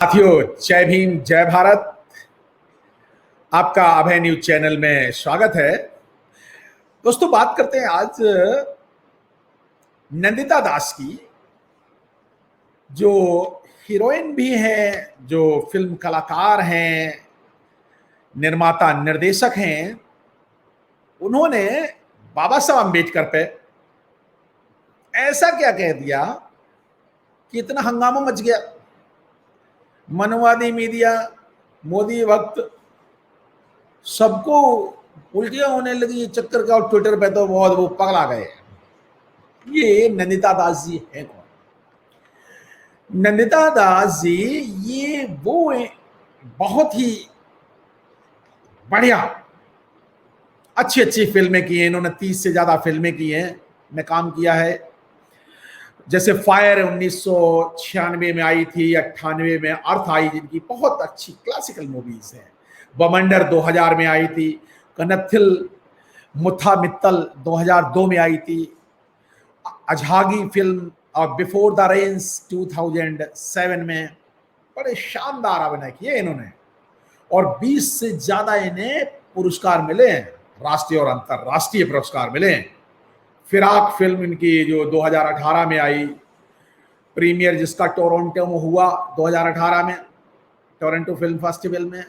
साथियों, जय भीम जय भारत। आपका अभय न्यूज चैनल में स्वागत है। दोस्तों, बात करते हैं आज नंदिता दास की, जो हीरोइन भी हैं, जो फिल्म कलाकार हैं, निर्माता निर्देशक हैं। उन्होंने बाबा साहब अम्बेडकर पे ऐसा क्या कह दिया कि इतना हंगामा मच गया। मनवादी मीडिया, मोदी भक्त, सबको उल्टियां होने लगी चक्कर का। और ट्विटर पे तो बहुत वो पगला गए। ये नंदिता दास जी है कौन? नंदिता दास जी ये वो बहुत ही बढ़िया अच्छी अच्छी फिल्में की हैं। इन्होंने 30 से ज्यादा फिल्में की हैं, में काम किया है। जैसे फायर 1996 में आई थी, 98 में अर्थ आई, जिनकी बहुत अच्छी क्लासिकल मूवीज हैं। बमंडर 2000 में आई थी। कनथिल मुथा मित्तल 2002 में आई थी। अझागी फिल्म और बिफोर द रेन्स 2007 में बड़े शानदार अभिनय किए इन्होंने। और 20 से ज्यादा इन्हें पुरस्कार मिले हैं, राष्ट्रीय और अंतरराष्ट्रीय पुरस्कार मिले हैं। फिराक फिल्म इनकी जो 2018 में आई, प्रीमियर जिसका टोरंटो में हुआ 2018 में, टोरंटो फिल्म फेस्टिवल में।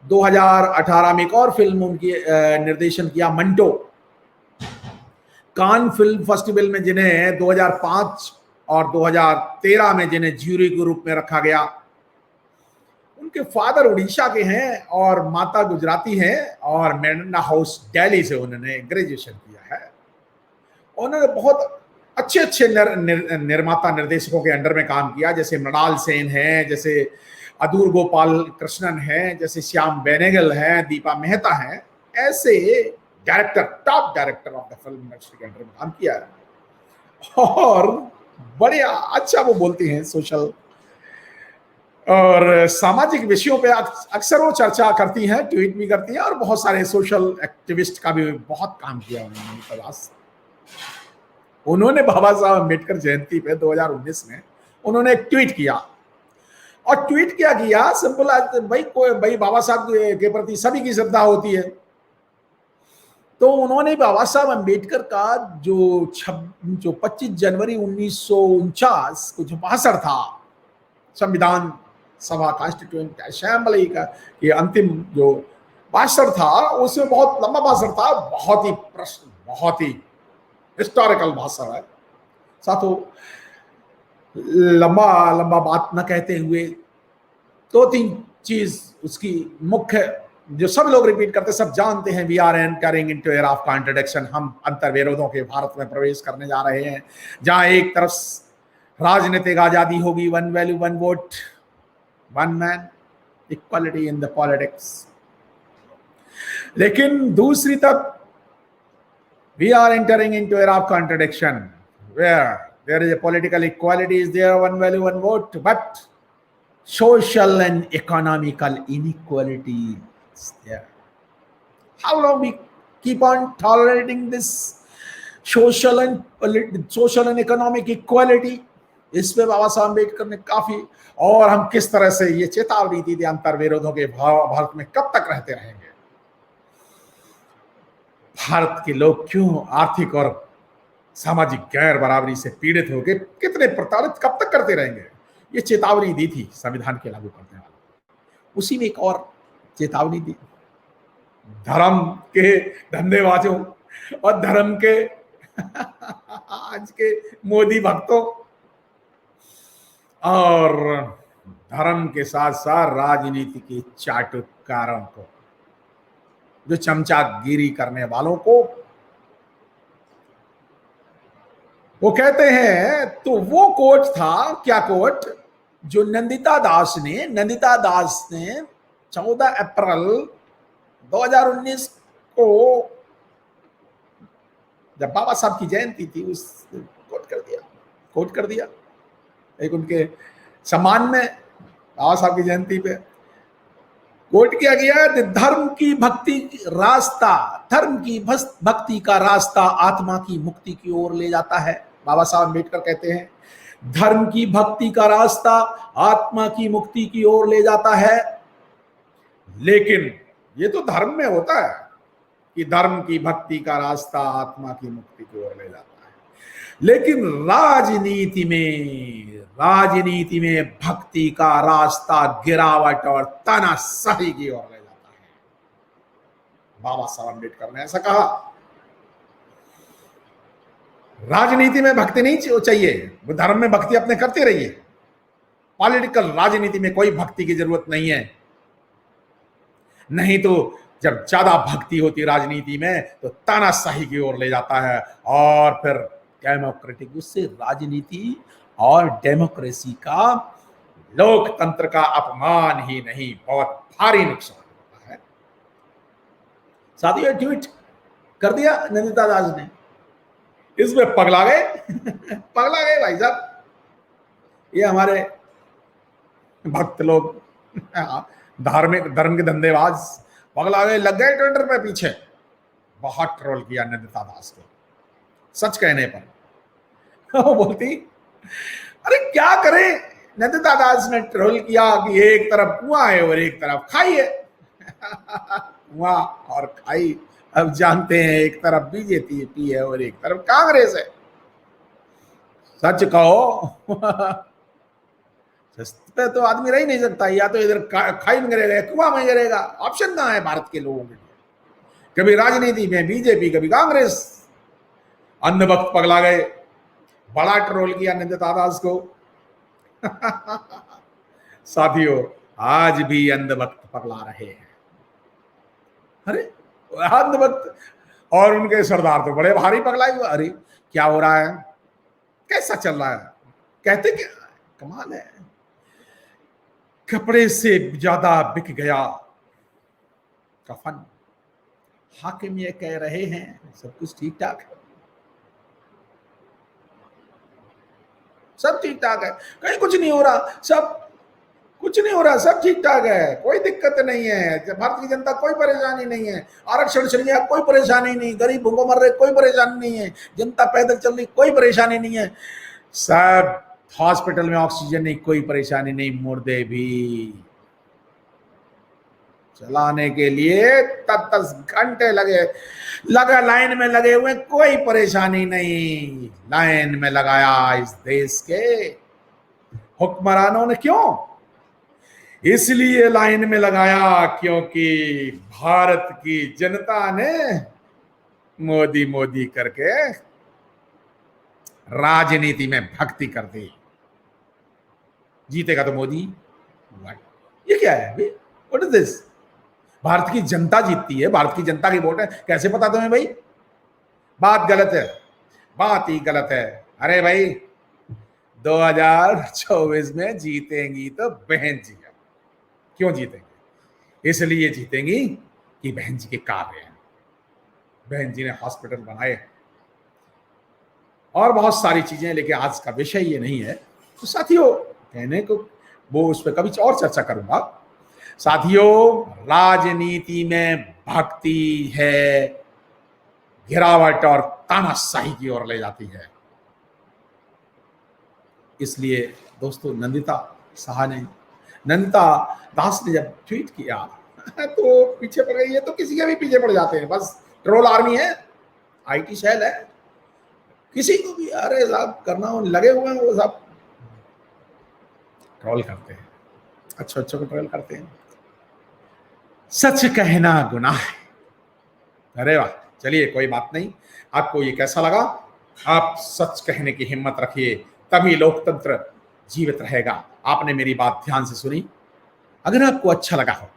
2018 में एक और फिल्म उनकी निर्देशन किया, मंटो। कान फिल्म फेस्टिवल में जिन्हें 2005 और 2013 में जिन्हें ज्यूरी के रूप में रखा गया। उनके फादर उड़ीसा के हैं और माता गुजराती हैं, और मेडना हाउस दिल्ली से उन्होंने ग्रेजुएशन किया है। उन्होंने बहुत अच्छे अच्छे निर्माता निर्देशकों के अंडर में काम किया, जैसे मृणाल सेन हैं, जैसे अदूर गोपाल कृष्णन हैं, जैसे श्याम बेनेगल हैं, दीपा मेहता हैं। ऐसे director, top director of the film industry के अंडर में काम किया है। और बड़े अच्छा वो बोलती हैं सोशल और सामाजिक विषयों पे अक्सर वो चर्चा करती हैं, ट्वीट भी करती हैं, और बहुत सारे सोशल एक्टिविस्ट का भी बहुत काम किया उन्होंने। उन्होंने बाबा साहब अम्बेडकर जयंती पे 2019 में उन्होंने एक ट्वीट किया। और ट्वीट क्या किया, सिंपल, भाई बाबा साहब के प्रति सभी की श्रद्धा होती है। तो उन्होंने बाबा साहब अम्बेडकर का जो 25 जनवरी 1949 को जो भाषण था, संविधान सभा कॉन्स्टिट्यूएंट असेंबली का ये अंतिम जो भाषण था, उसमें बहुत लंबा भाषण था, बहुत ही हिस्टोरिकल भाषण है। साथों, लंबा बात न कहते हुए 2-3 चीज उसकी मुख्य, जो सब लोग रिपीट करते, सब जानते हैं, we are entering into era of contradiction. हम अंतर्विरोधों के भारत में प्रवेश करने जा रहे हैं, जहां एक तरफ राजनीतिक आजादी होगी, one value one vote, one man, equality in the politics. लेकिन दूसरी तरफ we are entering into era of contradiction, where there is a political equality is there, one value, one vote, but social and economical inequality is there. How long we keep on tolerating this social and economic equality? इस पे बाबा साहब अम्बेडकर ने काफी, और हम किस तरह से ये चेतावनी दी थी, अंतर्विरोधों के भारत में कब तक रहते रहेंगे। भारत के लोग क्यों आर्थिक और सामाजिक गैर बराबरी से पीड़ित होकर कितने प्रताड़ित कब तक करते रहेंगे, ये चेतावनी दी थी संविधान के लागू करने वाले। उसी में एक और चेतावनी दी, धर्म के धंधेबाजों और धर्म के आज के मोदी भक्तों, और धर्म के साथ साथ राजनीति के चाटुकारों को, जो चमचागिरी करने वालों को। वो कहते हैं, तो वो कोट था, क्या कोट, जो नंदिता दास ने 14 अप्रैल 2019 को, जब बाबा साहब की जयंती थी, उस कोट कर दिया एक उनके सम्मान में, बाबा साहब की जयंती पे कोट किया गया, धर्म की भक्ति का रास्ता आत्मा की मुक्ति की ओर ले जाता है। बाबा साहब अम्बेडकर कहते हैं, धर्म की भक्ति का रास्ता आत्मा की मुक्ति की ओर ले जाता है, लेकिन ये तो धर्म में होता है कि धर्म की भक्ति का रास्ता आत्मा की मुक्ति की ओर ले जाता है, लेकिन राजनीति में भक्ति का रास्ता गिरावट और तानाशाही की ओर ले जाता है। बाबा साहब अम्बेडकर ने ऐसा कहा, राजनीति में भक्ति नहीं चाहिए, वो धर्म में भक्ति अपने करते रहिए, पॉलिटिकल राजनीति में कोई भक्ति की जरूरत नहीं है। नहीं तो जब ज्यादा भक्ति होती राजनीति में तो तानाशाही की ओर ले जाता है, और फिर डेमोक्रेटिक, उससे राजनीति और डेमोक्रेसी का, लोकतंत्र का अपमान ही नहीं, बहुत भारी नुकसान होता है। साथियों, ट्वीट कर दिया नंदिता दास ने, इसमें पगला गए पगला गए भाई साहब, ये हमारे भक्त लोग, धार्मिक धर्म के धंधेबाज पगला गए, लग गए ट्विटर पे पीछे। बहुत ट्रोल किया नंदिता दास को, सच कहने पर वो बोलती, अरे क्या करे, नंदिता दास ने ट्रोल किया कि एक तरफ कुआं है और एक तरफ खाई है कुआं और खाई, अब जानते हैं, एक तरफ बीजेपी है और एक तरफ कांग्रेस है। सच कहो सच पे तो आदमी रह ही नहीं सकता, या तो इधर खाई में गिरेगा या कुआं में गिरेगा, ऑप्शन कहाँ है भारत के लोगों के लिए। कभी राजनीति में बीजेपी, कभी कांग्रेस। अंधभक्त पगला गए, बड़ा ट्रोल किया नंदिता दास को साथियों, आज भी अंधभक्त पगला रहे हैं। अरे अंधभक्त और उनके सरदार तो बड़े भारी पगलाए हुए, अरे क्या हो रहा है, कैसा चल रहा है, कहते क्या, कमाल है, कपड़े से ज्यादा बिक गया कफन। हाकिम ये कह रहे हैं सब कुछ ठीक ठाक है, सब ठीक ठाक है, कहीं कुछ नहीं हो रहा, सब कुछ नहीं हो रहा, सब ठीक ठाक है, कोई दिक्कत नहीं है, भारत की जनता कोई परेशानी नहीं है, आरक्षण चल गया कोई परेशानी नहीं, गरीब भूखों मर रहे कोई परेशानी नहीं है, जनता पैदल चल रही कोई परेशानी नहीं है, सब हॉस्पिटल में ऑक्सीजन नहीं, कोई परेशानी नहीं, मुर्दे भी चलाने के लिए 10 घंटे लगा लाइन में लगे हुए, कोई परेशानी नहीं, लाइन में लगाया इस देश के हुक्मरानों ने। क्यों? इसलिए लाइन में लगाया क्योंकि भारत की जनता ने मोदी मोदी करके राजनीति में भक्ति कर दी। जीतेगा तो मोदी, ये क्या है भाई, व्हाट इज दिस? भारत की जनता जीतती है, भारत की जनता की वोट है, कैसे पता तुम्हें भाई? बात गलत है, बात ही गलत है। अरे भाई 2024 में जीतेंगी तो बहन जी है। क्यों जीतेंगे? इसलिए जीतेंगी कि बहन जी के कार्य हैं, बहन जी ने हॉस्पिटल बनाए और बहुत सारी चीजें, लेकिन आज का विषय ये नहीं है। तो साथियों, कहने को वो उस पर कभी और चर्चा करूंगा। साथियों, राजनीति में भक्ति है गिरावट और तानाशाही की ओर ले जाती है। इसलिए दोस्तों, नंदिता दास ने जब ट्वीट किया तो पीछे पड़ गई है, तो किसी के भी पीछे पड़ जाते हैं, बस ट्रोल आर्मी है, आईटी सेल है, किसी को भी अरे साहब करना लगे हुए हैं, वो सब ट्रोल करते हैं, अच्छे को ट्रोल करते हैं। सच कहना गुनाह है। अरे वाह, चलिए कोई बात नहीं। आपको ये कैसा लगा? आप सच कहने की हिम्मत रखिए, तभी लोकतंत्र जीवित रहेगा। आपने मेरी बात ध्यान से सुनी। अगर आपको अच्छा लगा हो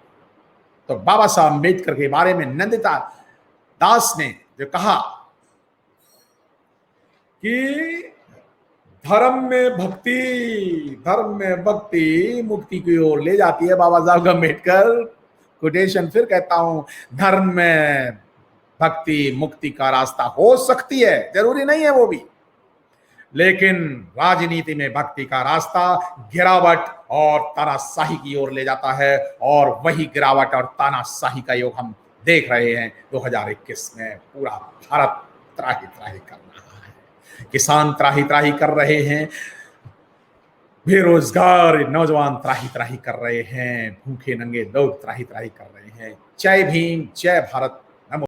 तो बाबा साहब अम्बेडकर के बारे में नंदिता दास ने जो कहा कि धर्म में भक्ति मुक्ति की ओर ले जाती है, बाबा साहब अम्बेडकर, कोटेशन फिर कहता हूं, धर्म में भक्ति मुक्ति का रास्ता हो सकती है, जरूरी नहीं है वो भी, लेकिन राजनीति में भक्ति का रास्ता गिरावट और तानाशाही की ओर ले जाता है, और वही गिरावट और तानाशाही का योग हम देख रहे हैं 2021 में। पूरा भारत त्राही त्राही कर रहा है, किसान त्राही त्राही कर रहे हैं, बेरोजगार नौजवान त्राही त्राही कर रहे हैं, भूखे नंगे लोग त्राही त्राही कर रहे हैं। जय भीम, जय भारत।